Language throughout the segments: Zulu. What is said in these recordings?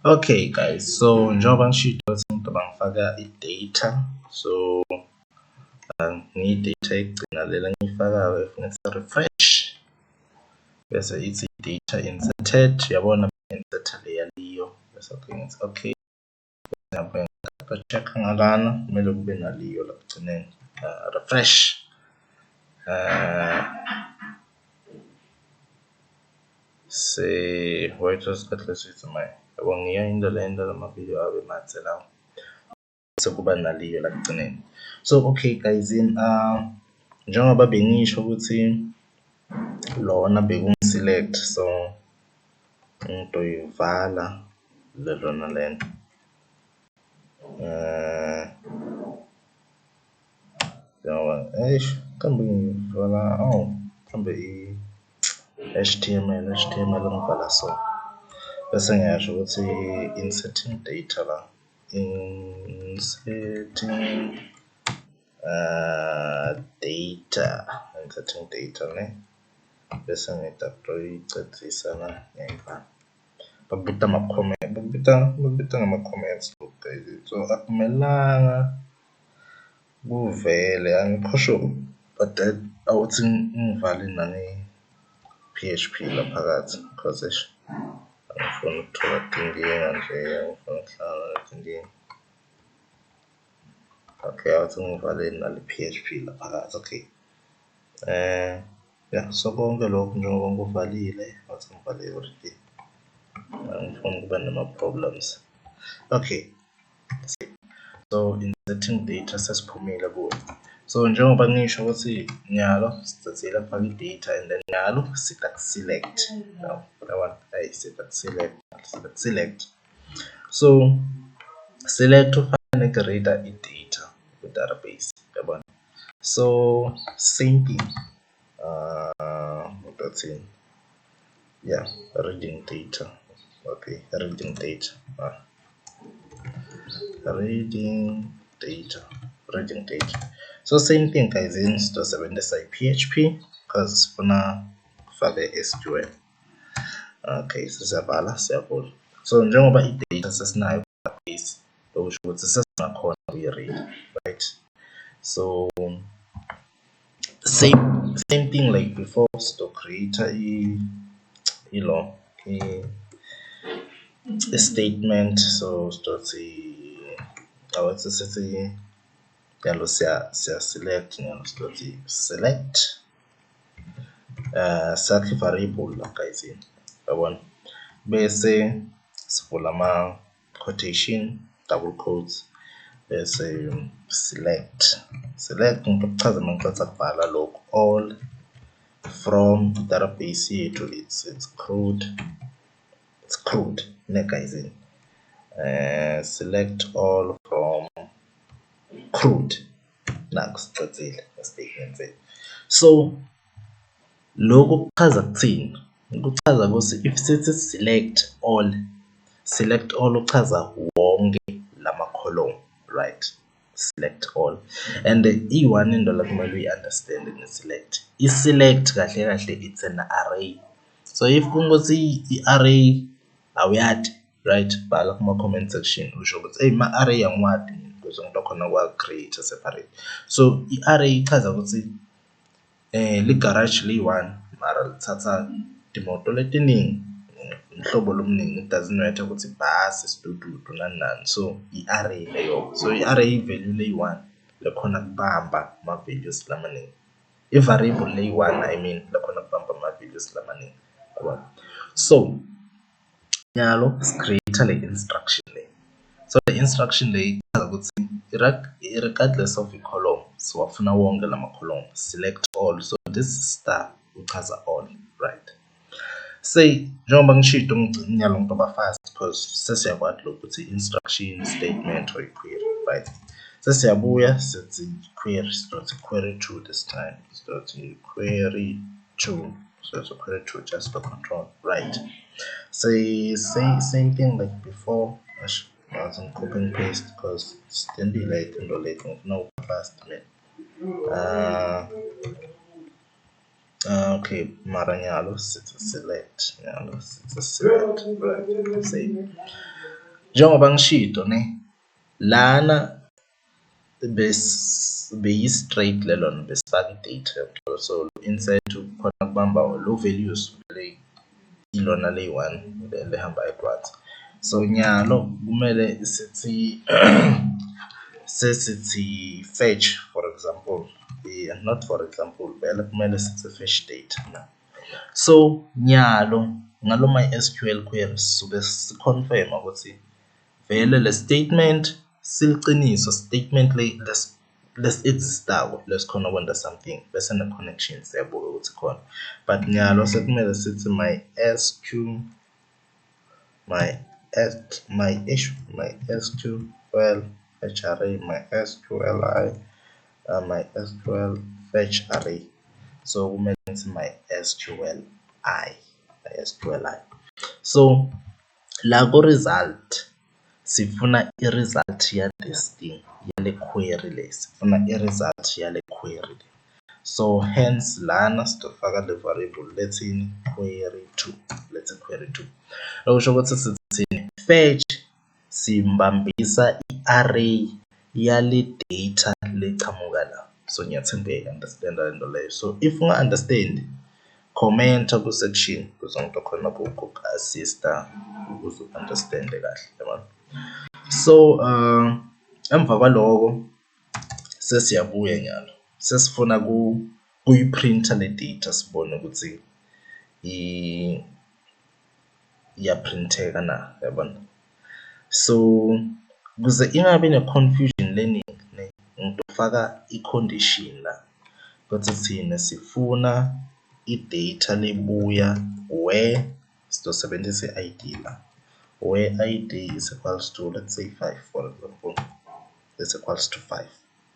Okay guys, so njengoba ngishiyo ukuthi ngifaka i-data, so ngiyi-data ekugcina lela engiyifakayo efuna refresh bese ithi data inserted, yabona inserted le yaliyo bese ngithi okay, check ngalana kumele kube naliyo la ekugcineni, refresh. Wait isikhathi lesithi manje yabo ngiyo into lento lamavidiyo abe mathe lawo sekuba naliyo la ekugcineni. So okay guys, njengoba bengisho ukuthi lona bekungi-select, so ngizoyivala lona lento njengoba kambe ngivala kambe HTML ngivala so bese ngiyasho ukuthi inserting data la, inserting data ne bese ngiyicedzisa la ngiyayivala. Bakubita ngama-comments lokhu guys, so akumelanga kuvele, angikho sure but awuthi ngivale nani PHP la phakathi because angifuni ukuthola inkinga nje, angifuni ukuhlala inkinga. Okay, awuthi ngivale nale PHP la phakathi. Okay, yeah, so konke lokhu njengoba ngikuvalile awuthi ngivale everything, angifuni kuba nama-problems. Okay, so inserting data sesiphumile kuyo. So njengoba ngisho ukuthi nyalo sithathile afake i-data and then nyalo select. Now that one select. So select ufane create i-data ku-database, yabona. So same thing, yeah, reading data. Okay, reading data. Reading data. So same thing guys, sizosebenzisa i-PHP because sifuna kufake SQL. Okay, siyavala siyavula. So njengoba i-data sesinayo ku-database, okusho ukuthi sesingakhona ukuyi-read, right? So same thing like before, to create a statement. So select select variable la guys, yabona, bese sivula ama-quotation double quotes bese select ngizokuchaza mangiqeda kubhala lokhu, all from database yethu, it's CRUD ne guys, select all from CRUD naku sicacile statement sethu. So lokhu kuchaza kuthini? Kuchaza ukuthi if sithi select all uchaza wonke lama column, right? Select all, and i-one into la kumele uyi-understand nge-select. I-select kahle kahle it's an array. So if kungokuthi i-array awuyati, right, bhala kuma-comment section usho ukuthi hey ma-array angiwadi ukuze ngikhona kwa-create separate. So i-array ichaza ukuthi li-garage liyi-one mara lithatha imoto letiningi, uhlobo lomningi, it doesn't matter ukuthi ibhasi, isidududu nani nani. So i-array leyo, so i-array i-value leyi-one lekhona kubamba ama-values lamaningi. I-variable leyi-one I mean lekhona kubamba ama-values lamaningi, yabona. So nyalo si-create le instruction le. So the instruction le ichaza ukuthi regardless of i-column, siwafuna wonke lama-column, select all. So this star uchaza all, right? Say njengoba ngishito nyalo ngizoba fast because sesiyakwadi lokhu ukuthi instruction, statement or query, right? Sesiyabuya sithi query, query 2 this time, query 2. So query 2 just for control, right? Say same thing like before. I wasn't copy and paste because it's then delayed and late. No fast man. Okay, mara nyalo select, right? Say njengoba ngishito ne lana beyi-straight lelona besifaka i-data so inside khona kubamba lo values ilona leyi-1 lehamba eCRUD. So nyalo kumele sithi sesithi fetch for example, not for example vele kumele sithi fetch data. So nyalo ngalo MySQL queries sube siconfirm ukuthi vele le statement siliciniso statement lesi-existako lesikhona ukwenza something bese ne-connection siyabuka ukuthi khona, but nyalo sekumele sithi MySQL fetch array MySQL fetch array. So kumele sithi MySQL i. So la ku-result sifuna i-result yale thing yale query le, sifuna i-result yale query le. So hence lana sitofaka le variable lethini query2, let's query2. Okusho ukuthi sithini fetch simbambisa i-array yale data lechamuka la. So ngiyathembeka understand lento leyo. So if unga understand comment ku section ukuze ngizokhona uku-assista ukuze understand kahle yabona. So emva kwaloko sesiyabuya nyalo sesifuna kuyiprinta le data sibone ukuthi iyaprinteka na yabona. So kuze ingabi ne-confusion leningi ngizofaka i-condition la ukuthi thina sifuna i-data lebuya where sitosebenzisa i-ID la, where ID is equals to, let's say 5 for example, is equals to 5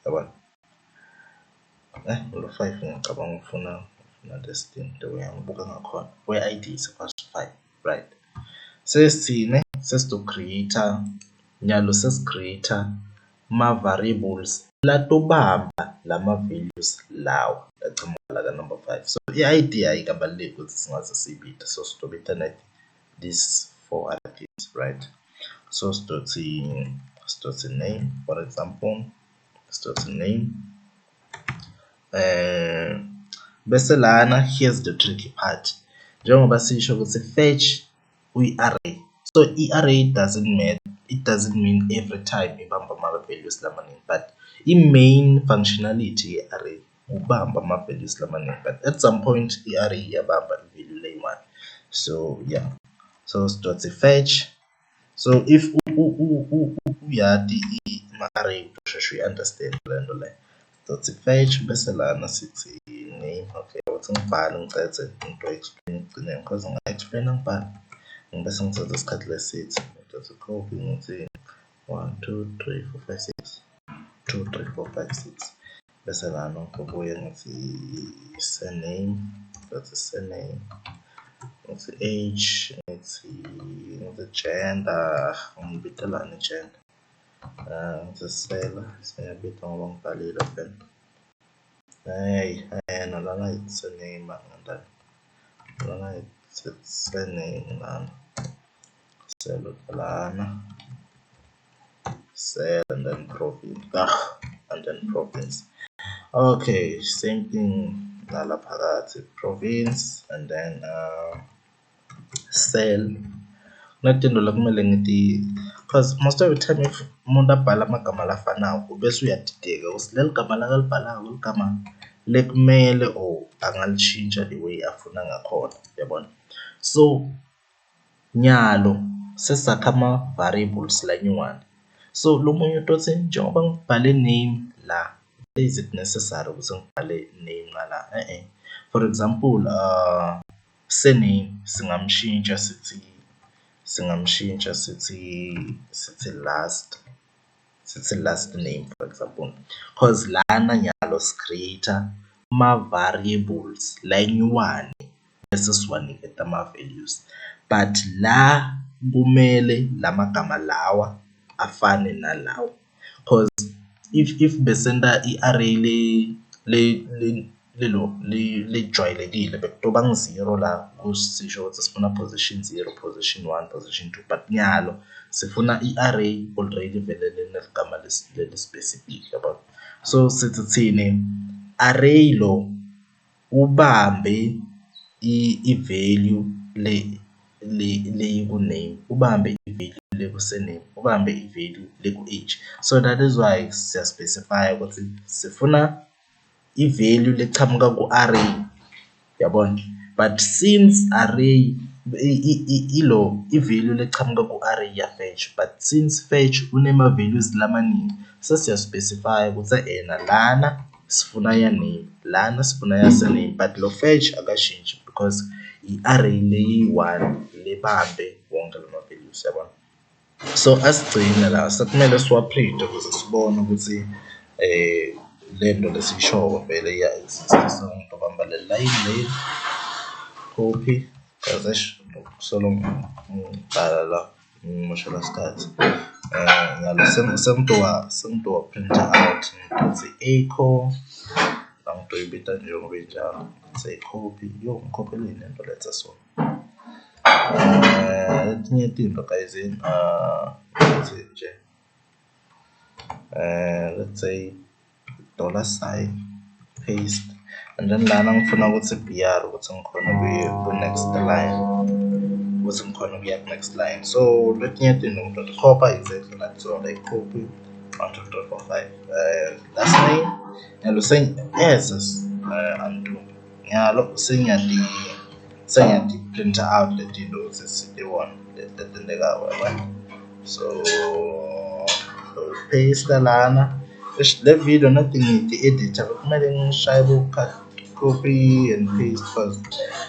yabona. Lo 5 ngicabanga ufuna this thing the way angibuka ngakhona, where ID is equals to 5, right? Sesithini sesito-create nyalo sesicreate ma-variables latobamba lama-values lawa lachamuka la ka-number 5. So i-ID ayikabaluleki ukuthi singaze siyibite, so sitobita net these 4 other things, right? So sitothi name for example, sitothi name bese lana here's the tricky part. Njengoba sisho ukuthi fetch uyi-array, so i-array doesn't mean every time ibamba ama-values lamaningi, but i-main functionality ye-array ubamba ama-values lamaningi, but at some point i-array iyabamba i-value leyi-1. So yeah, so sitothi fetch. So if uyati ama-array usheshe uyi-understand lento le, sitothi fetch bese lana sithi name. Okay, ukuthi ngibhale ngicethe into explain ekugcineni because nginga-explain ngibhale bese ngithatha isikhathi lesithi ngithatha copy ngithi 1 2 3 4 5 6 2 3 4 5 6 bese lana ukubuye ngithi surname, that's surname, ngithi age, ngithi gender, ngibitelani gender, ngithi sela siyabita ngoba ngibhalile phela. Lana it's surname and lana it's surname lana. Sell lana, sell and then province, okay, same thing nala phakathi province and then sell. Kunetinto la kumele ngithi because most of the time if umuntu abhala amagama lafanako bese uyadideka ukuthi leli gama lakalibhalako ligama lekumele or angalishintsha the way afuna ngakhona yabona. So nyalo sesakha ama-variables lanyuwana. So lo munye utothi njengoba ngibhale name la, is it necessary ukuthi ngibhale name ngala? For example surname singamshintsha sithi last name for example, because lana nyalo sicreate ma-variables lanyuwane bese siwaniketa ama-values, but la kumele lamagama lawa afane nalawa, because if besenda i-array lijwayelekile bekutoba ngu-0 la kusisho ukuthi sifuna position 0, position 1, position 2, but nyalo sifuna i-array already vele lineligama leli-specific yabo. So sithi thini array lo ubambe i-value le ku-name, ubambe i-value le ku-surname, ubambe i-value le ku-age. So that is why siya-specify ukuthi sifuna i-value lechamuka ku-array, yabona. But since array i-value lechamuka ku-array ya-fetch, but since fetch unema-values lamaningi, sesiya-specify ukuthi lana sifuna ya-name, lana sifuna ya-surname, but lo fetch akashintshi because i-array leyi-1 lebambe wonke lama-values, yabona. So asigcine la, sekumele siwaprinte ukuze sibone ukuthi lento lesiyishoko vele iya-exist. So ngizobamba le line le, copy, solo ngibhala la ngimoshela isikhathi. Ngalo sengitowa-printa out ngithi echo, ngitoyibita njengoba injalo, say copy, ngikhophele lento letha so. Etinye izinto guys, nje let's say $, paste, and then lana ngifuna ukuthi br ukuthi ngikhona ku-next line, ukuthi ngikhona ukuya ku-next line. So letinye izinto ngizocopy exactly like so, like copy 1 2 3 4 5 last name nyalo undo nyalo sengiyadi-printa out letinto sesitibona letentekayo, yabona. So paste lana. Le video nothing editor, kumele ngishaye ku-cut, copy and paste first.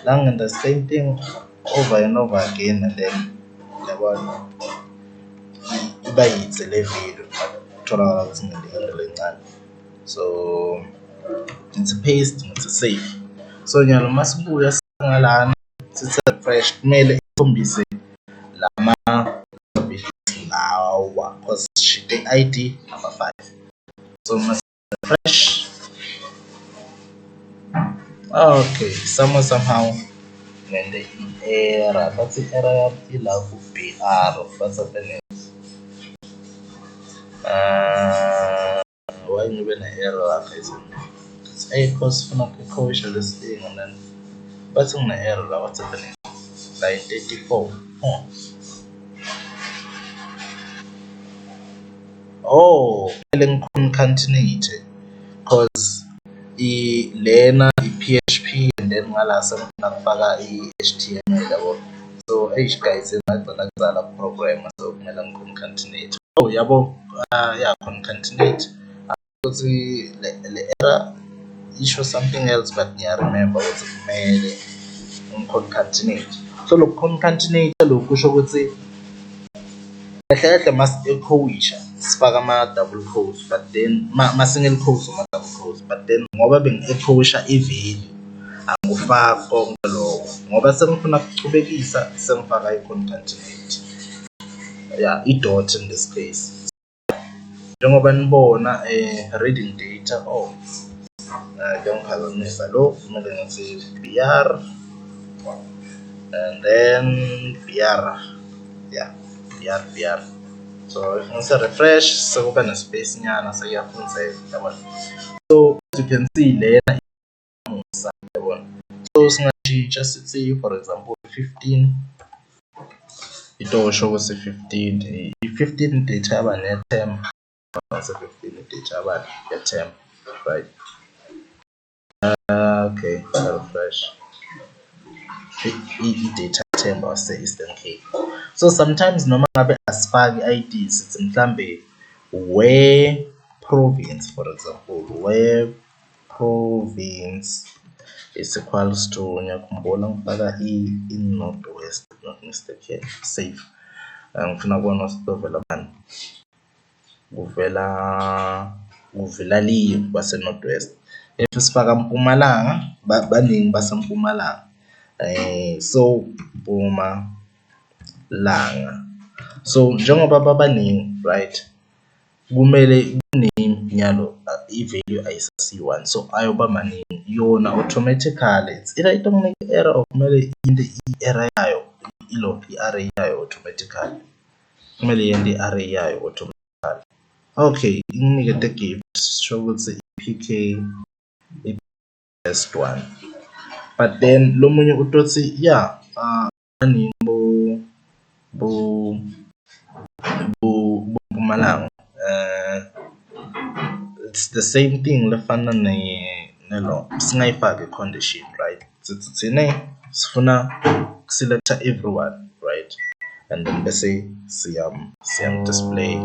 La ngenza the same thing over and over again, and then yabona iba yitse le video tholakala ukuthi ngiyenze lencane. So ngithi paste, ngithi save. So nyalo masibuya singalana sithi refresh, kumele ikhombise lama lawa because sheet ID number 5. So must refresh. Okay, somehow when the error, but the error will be BR, what's happening? Why even an error like this? It's a cost for not the this thing, and then what's an error? What's happening? Line 34. Oh, concatenated because lena i-PHP and then ngala sengifuna kufaka i-HTML yabo. So guys ngagcina kuzala program, so kumele ngiconcatenate. Oh yabo, concatenate ukuthi le error isho something else, but remember ukuthi kumele ngiconcatenate. So lo concatenate lo kusho ukuthi kahle mas-echoisha sifaka ama-double quotes, but then ma-single quotes ama-double quotes, but then ngoba bengi-echoisha i-value angifaki konke lokho ngoba sengifuna ukuchubekisa sengifaka i-concatenate, i-dot in this case. Njengoba nibona reading data, ngiyaphazamisa lo, kumele ngithi br and then br, br. So if ngise refresh sekuba ne-space nyana seyafunzeka, yabona. So as you can see lena imusa, yabona. So singashintsha sithi for example 15, itosho ukuthi 15, i-15 data yaba ne-term, 15 data yaba ne-term, right? Okay, refresh i-data term wase Eastern Cape. So sometimes noma ngabe asifaki i-ID sithi mhlambe where province, for example, where province is equals to, ngiyakhumbula ngifaka i-northwest, not mistaken, save. Ngifuna kubona usivela manje, kuvela liyo base northwest. If sifaka Mpumalanga, baningi base Mpumalanga. So Mpumalanga. So njengoba babaningi, right, kumele name nyalo i-value ayisasi-1, so ayoba maningi yona automatically it's either itokunika error or kumele inde i-error yayo i-array yayo automatically, kumele yende i-array yayo automatically. Okay, inginike the gift show ukuthi i-pk best one, but then lo munye utothi yeah ani bo Mpumalanga it's the same thing lefana nelo singayifaki i-condition, right? Thina sifuna selector everyone, right? And then bese siyam display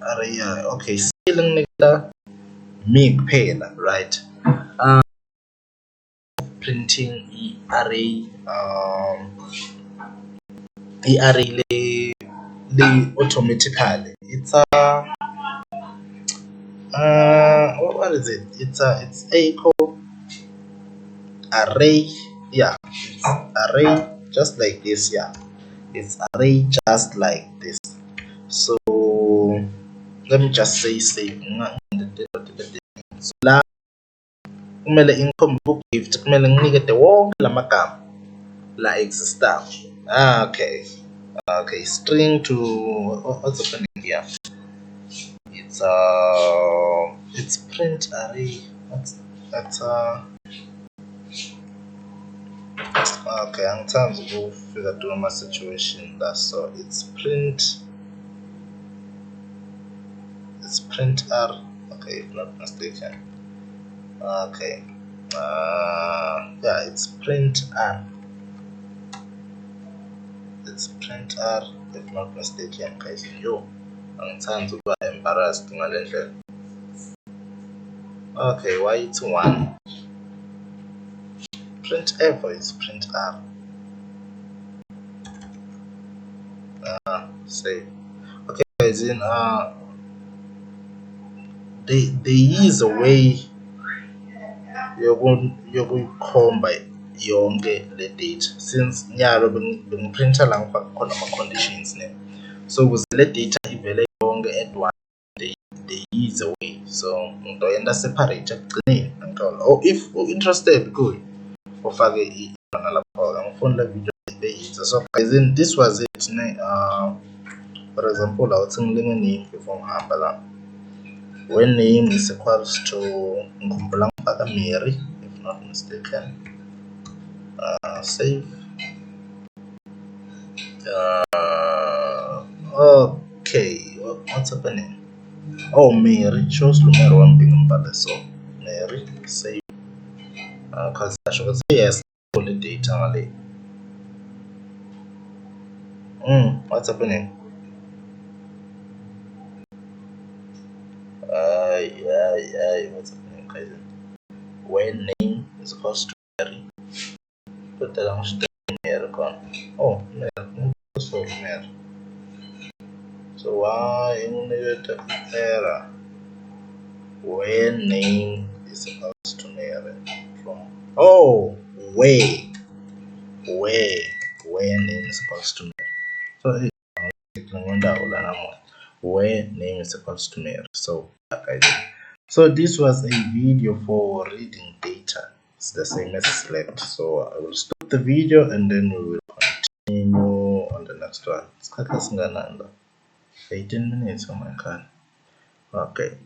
array. Okay, still ngikla me kuphela, right? Printing array i-array le automatically. It's what is it? It's echo array. Yeah, it's array just like this. Yeah, it's array just like this. So let me just say so la kumele ingikhombe ku-gift, kumele nginikete wonke lamagama la existayo. Okay, string to what's happening here? It's print array. That's okay. I'm trying to go figure out my situation. That's so it's print r. Okay, if not mistaken. Okay. Yeah, it's print r. It's print r if not mistaken. Guys, yo, I'm trying to go embarrassed in my. Okay, why it's 1? Print f is print r. Save. Okay, guys, in there is a way you're going to comb yonke le data, since nyalo bengiprinta la khona ama conditions ne, so ukuze le data ivele yonke at one, there is a way, so ngizoyenda separate ekugcineni ngithola. Or if interested good ufake ibona lapho ngifuna le video beyitha. So guys, this was it ne. For example, I was ngilenge name before ngihamba la, when name is equals to ngikhumbula ngifaka Mary if not mistaken. Save. Okay, what's happening? Oh, Mary shows Lumero one being but so Mary save because I should say yes all the data only. What's happening? Yeah, what's happening, guys? When name is equals to Mary, put that on Mary gone. Oh, Mary, so Mary. So why in the error when name is supposed to Mary from? Oh, where name is supposed to Mary. So where name is supposed to Mary. So so this was a video for reading data. It's the same as select. So I will stop the video and then we will continue on the next one. It's 18 minutes. Oh my god. Okay.